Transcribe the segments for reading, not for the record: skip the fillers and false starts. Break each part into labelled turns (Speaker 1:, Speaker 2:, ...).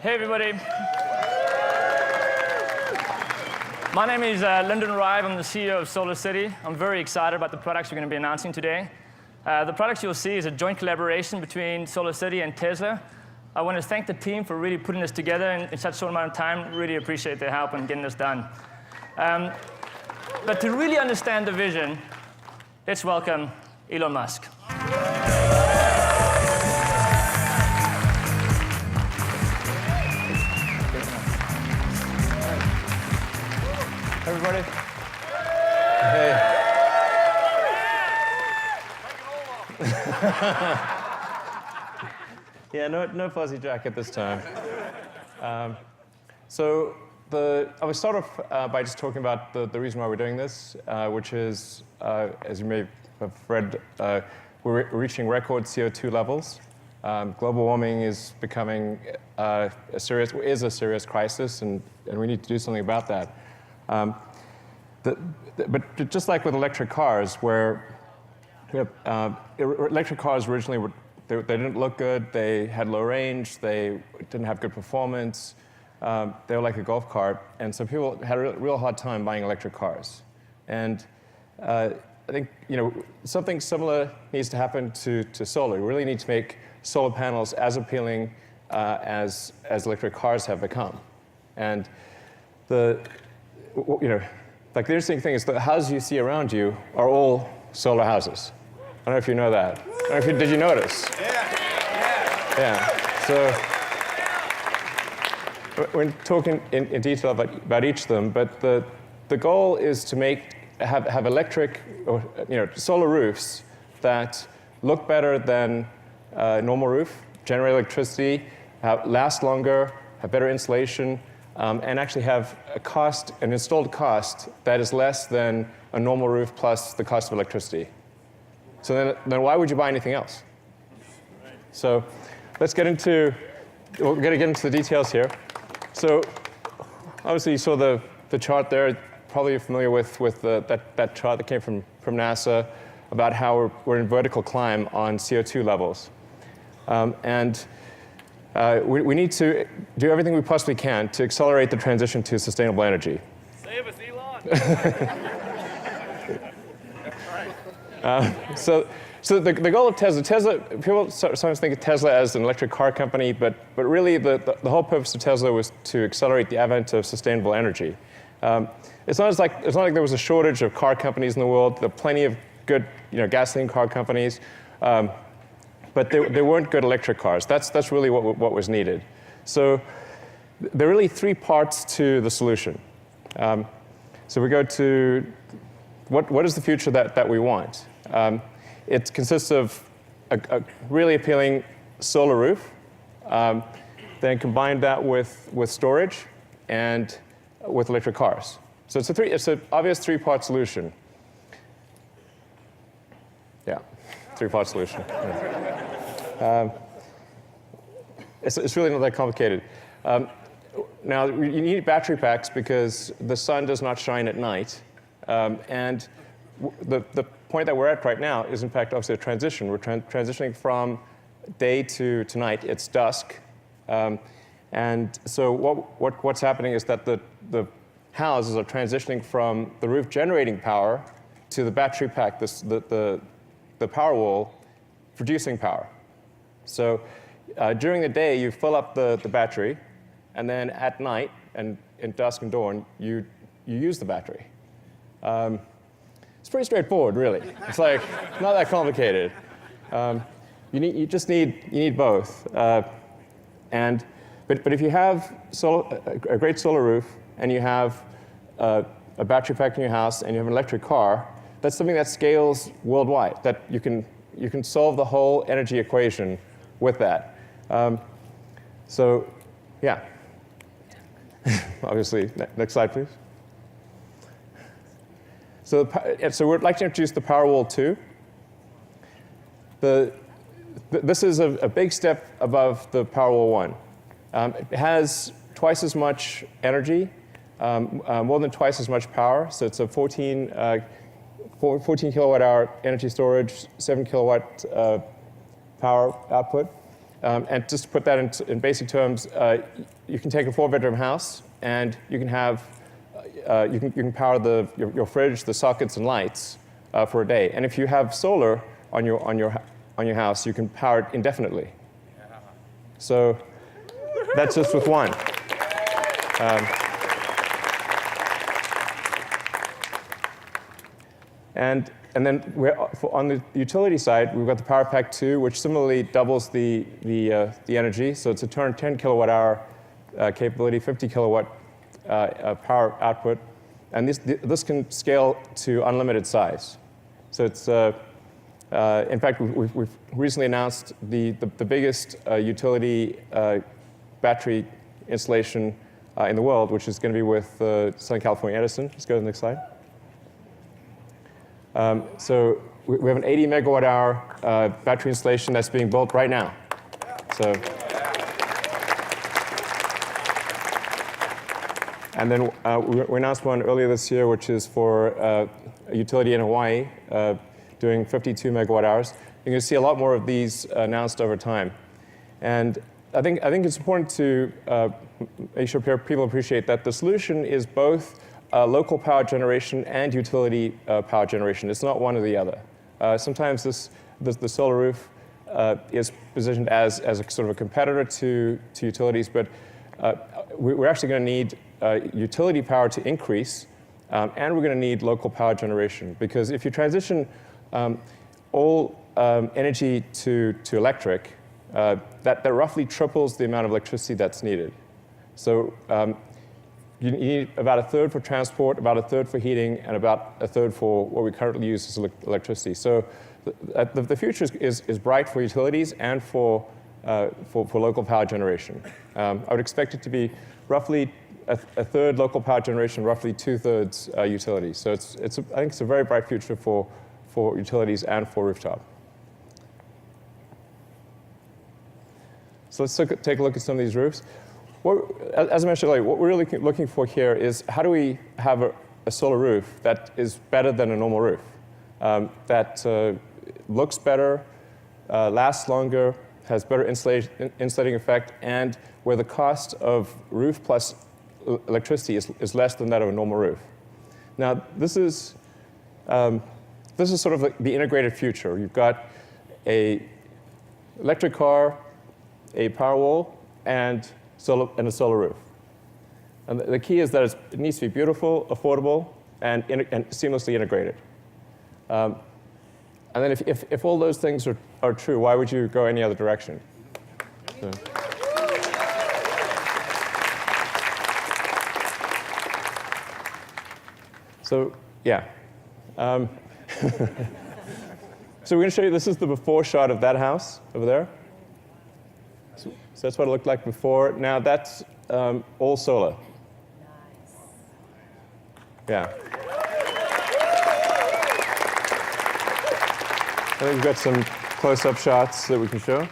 Speaker 1: Hey, everybody. My name is Lyndon Rive. I'm the CEO of SolarCity. I'm very excited about the products we're going to be announcing today. The products you'll see is a joint collaboration between SolarCity and Tesla. I want to thank the team for really putting this together in such a short amount of time. Really appreciate their help in getting this done. But to really understand the vision, let's welcome Elon Musk. Everybody.
Speaker 2: Hey. Yeah, no fuzzy jacket this time. I will start off by just talking about the reason why we're doing this, which is, as you may have read, we're reaching record CO2 levels. Global warming is becoming a serious crisis, and we need to do something about that. But just like with electric cars, where electric cars originally they didn't look good, they had low range, they didn't have good performance, they were like a golf cart, and so people had a real hard time buying electric cars. And I think something similar needs to happen to solar. We really need to make solar panels as appealing as electric cars have become. And like the interesting thing is the houses you see around you are all solar houses. I don't know if you know that. Did you notice? Yeah. So we're talking in detail about each of them, but the goal is to have electric or solar roofs that look better than a normal roof, generate electricity, last longer, have better insulation, and actually have an installed cost that is less than a normal roof plus the cost of electricity. So then why would you buy anything else? So we're going to get into the details here. So obviously you saw the chart there. Probably you're familiar with that chart that came from NASA about how we're in vertical climb on CO2 levels. We need to do everything we possibly can to accelerate the transition to sustainable energy.
Speaker 1: Save us, Elon!
Speaker 2: So the goal of Tesla, people sometimes think of Tesla as an electric car company, but really the whole purpose of Tesla was to accelerate the advent of sustainable energy. It's not like there was a shortage of car companies in the world. There are plenty of good gasoline car companies. But there weren't good electric cars. That's really what was needed. So there are really three parts to the solution. So we go to what is the future that we want? It consists of a really appealing solar roof, then combine that with storage and with electric cars. So it's an obvious three-part solution. Yeah, three-part solution. It's really not that complicated. Now, you need battery packs because the sun does not shine at night. And the point that we're at right now is, in fact, obviously a transition. We're transitioning from day to night. It's dusk. And so what's happening is that the houses are transitioning from the roof generating power to the battery pack, the Powerwall, producing power. So during the day, you fill up the battery, and then at night, and in dusk and dawn, you use the battery. It's pretty straightforward, really. It's like not that complicated. You need both. But if you have a great solar roof, and you have a battery pack in your house, and you have an electric car, that's something that scales worldwide. That you can solve the whole energy equation with that. So, yeah. Obviously, next slide, please. So we'd like to introduce the Powerwall 2. This is a big step above the Powerwall 1. It has twice as much energy, more than twice as much power. So it's a 14 kilowatt hour energy storage, 7 kilowatt power output. And just to put that in basic terms, you can take a 4-bedroom house and you can have you can power your fridge, the sockets, and lights for a day. And if you have solar on your house, you can power it indefinitely. So that's just with one. And then on the utility side, we've got the Power Pack 2, which similarly doubles the energy. So it's a 10 kilowatt hour capability, 50 kilowatt power output. And this can scale to unlimited size. So it's, in fact, we've recently announced the biggest utility battery installation in the world, which is going to be with Southern California Edison. Let's go to the next slide. So we have an 80 megawatt hour battery installation that's being built right now. So, and then we announced one earlier this year, which is for a utility in Hawaii doing 52 megawatt hours. You're going to see a lot more of these announced over time. And I think it's important to make sure people appreciate that the solution is both local power generation and utility power generation. It's not one or the other. Sometimes the solar roof is positioned as a sort of a competitor to utilities, but we're actually going to need utility power to increase, and we're going to need local power generation. Because if you transition all energy to electric, that roughly triples the amount of electricity that's needed. So you need about a third for transport, about a third for heating, and about a third for what we currently use as electricity. So the future is bright for utilities and for local power generation. I would expect it to be roughly a third local power generation, roughly 2/3 utilities. So I think it's a very bright future for utilities and for rooftop. So let's take a look at some of these roofs. As I mentioned earlier, what we're really looking for here is how do we have a solar roof that is better than a normal roof, that looks better, lasts longer, has better insulating effect, and where the cost of roof plus electricity is less than that of a normal roof. Now, this is sort of like the integrated future. You've got a electric car, a Powerwall, and a solar roof. And the key is that it needs to be beautiful, affordable, and seamlessly integrated. And then if all those things are true, why would you go any other direction? So yeah. So we're going to show you, this is the before shot of that house over there. So that's what it looked like before. Now that's all solar. Nice. Yeah. I think we've got some close-up shots that we can show.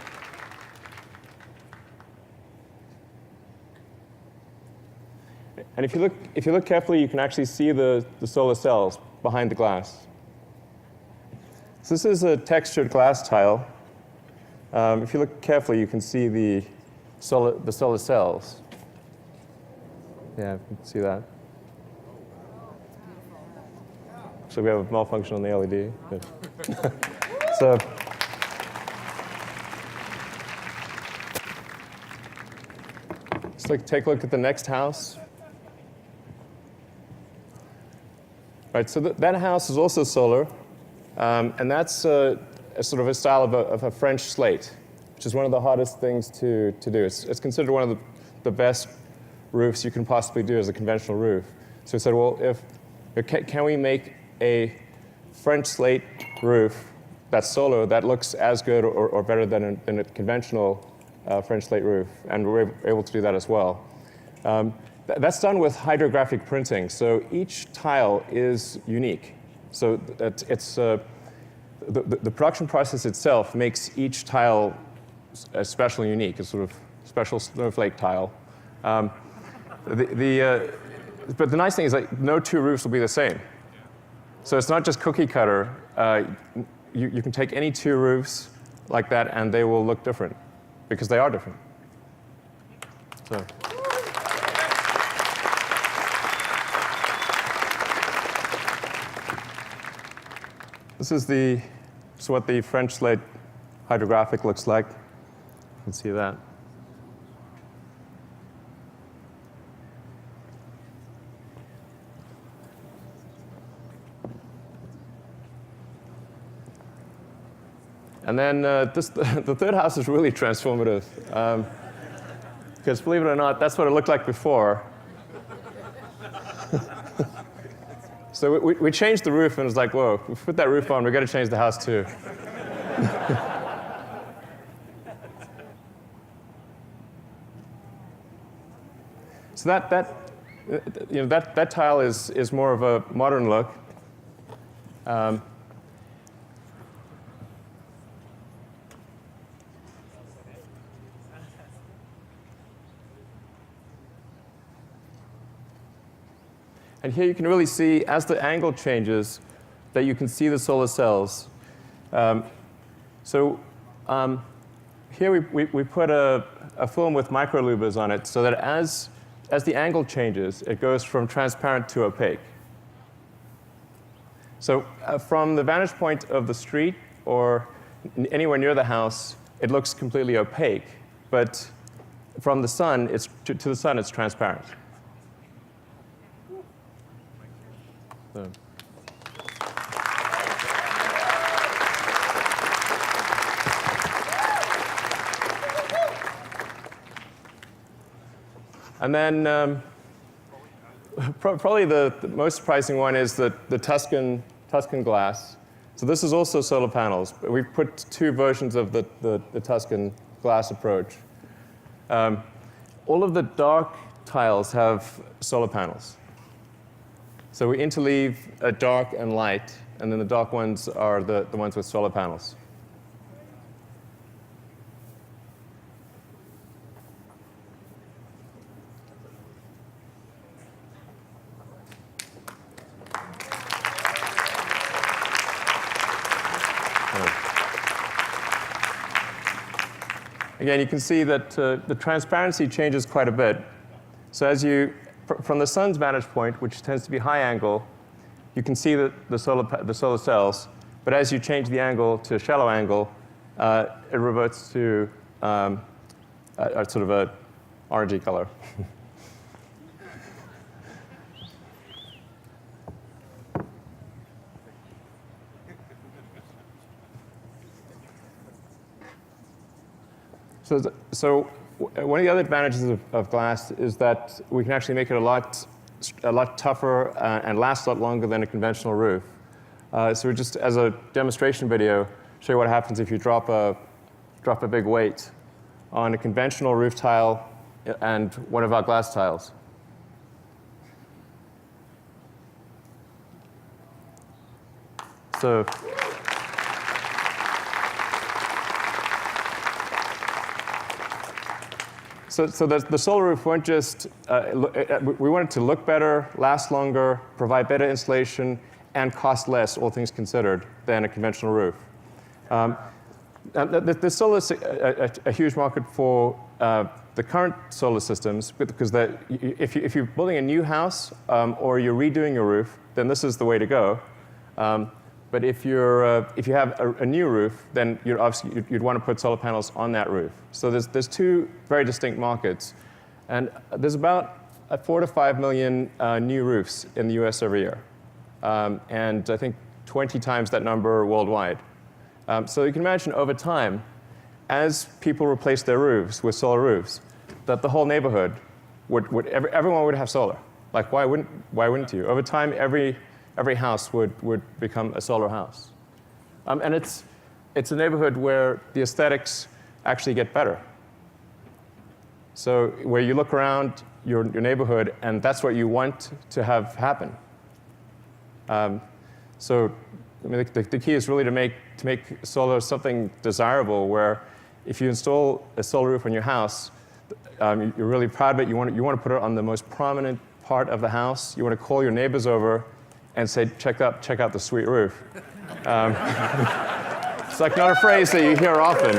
Speaker 2: And if you look carefully, you can actually see the solar cells behind the glass. So this is a textured glass tile. If you look carefully, you can see the solar cells. Yeah, you can see that. So we have a malfunction on the LED. So let's take a look at the next house. All right, so that house is also solar, and that's a sort of a style of a French slate, which is one of the hardest things to do. It's considered one of the best roofs you can possibly do as a conventional roof. So we said, well, can we make a French slate roof that's solar that looks as good or better than a conventional French slate roof? And we're able to do that as well. That's done with hydrographic printing. So each tile is unique. So the production process itself makes each tile special and unique, a sort of special snowflake tile. But the nice thing is that no two roofs will be the same. So it's not just cookie cutter. You can take any two roofs like that, and they will look different because they are different. So. This is what the French slate hydrographic looks like. You can see that. And then the third house is really transformative. Because believe it or not, that's what it looked like before. So we changed the roof, and it was like, whoa, we put that roof on, we've got to change the house too. So that tile is more of a modern look. And here you can really see, as the angle changes, that you can see the solar cells. Here we put a film with microlubers on it so that as the angle changes, it goes from transparent to opaque. So from the vantage point of the street or anywhere near the house, it looks completely opaque. But from the sun, to the sun, it's transparent. So. And then probably the most surprising one is the Tuscan glass. So this is also solar panels. But we've put two versions of the Tuscan glass approach. All of the dark tiles have solar panels. So we interleave dark and light, and then the dark ones are the ones with solar panels. Again, you can see that the transparency changes quite a bit. So from the sun's vantage point, which tends to be high angle, you can see the solar cells. But as you change the angle to shallow angle, it reverts to a sort of a orangey color. So one of the other advantages of glass is that we can actually make it a lot tougher and last a lot longer than a conventional roof. So we just, as a demonstration video, show you what happens if you drop a big weight on a conventional roof tile and one of our glass tiles. So. So the solar roof weren't just, we wanted to look better, last longer, provide better insulation, and cost less, all things considered, than a conventional roof. There's still a huge market for the current solar systems, because if you're building a new house or you're redoing your roof, then this is the way to go. But if you have a new roof, then you'd want to put solar panels on that roof. So there's two very distinct markets, and there's about 4 to 5 million new roofs in the US every year, and I think 20 times that number worldwide. So you can imagine over time, as people replace their roofs with solar roofs, that the whole neighborhood everyone would have solar. Like why wouldn't you? Over time, every house would become a solar house. And it's a neighborhood where the aesthetics actually get better. So where you look around your neighborhood, and that's what you want to have happen. So I mean, the key is really to make solar something desirable, where if you install a solar roof on your house, you're really proud of it. You want to put it on the most prominent part of the house. You want to call your neighbors over and say, check out the sweet roof. It's like not a phrase that you hear often.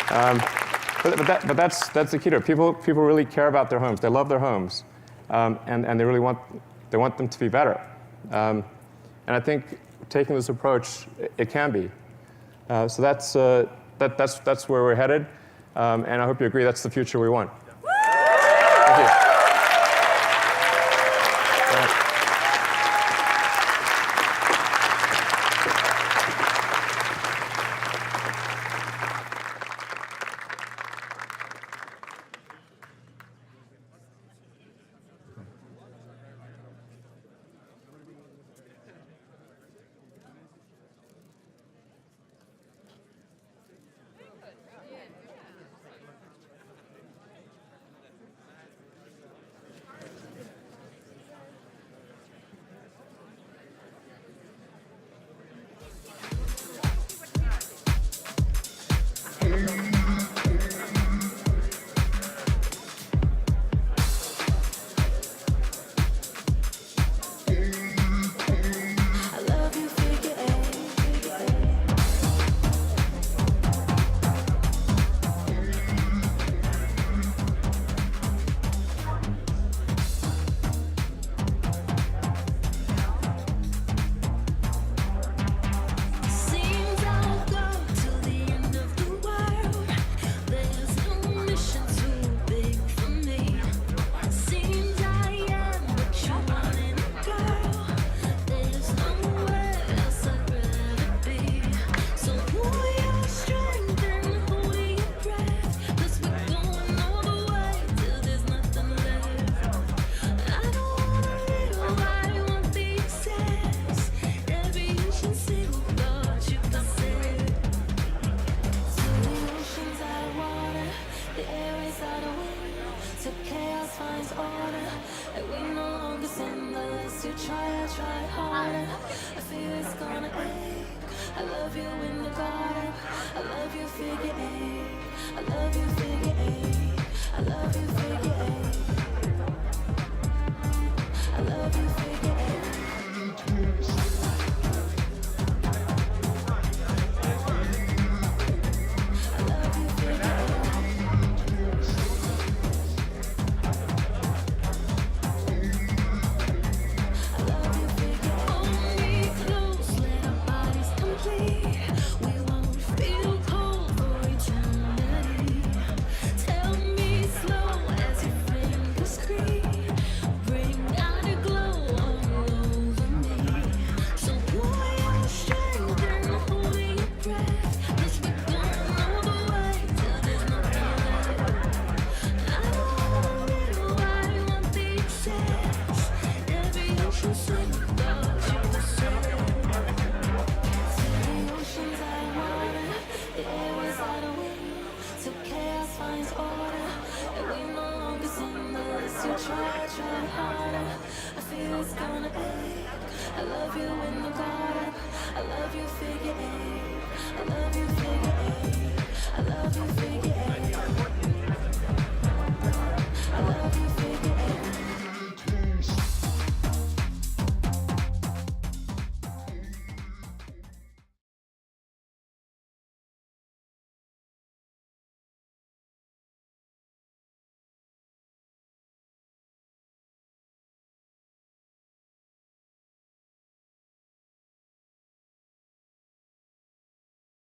Speaker 2: But that's the key to it. People really care about their homes. They love their homes, and they really want them to be better. And I think taking this approach, it can be. So that's where we're headed, and I hope you agree that's the future we want. Thank you.
Speaker 3: I love you in the garden. I love you figure eight. I love you figure eight. I love you figure eight.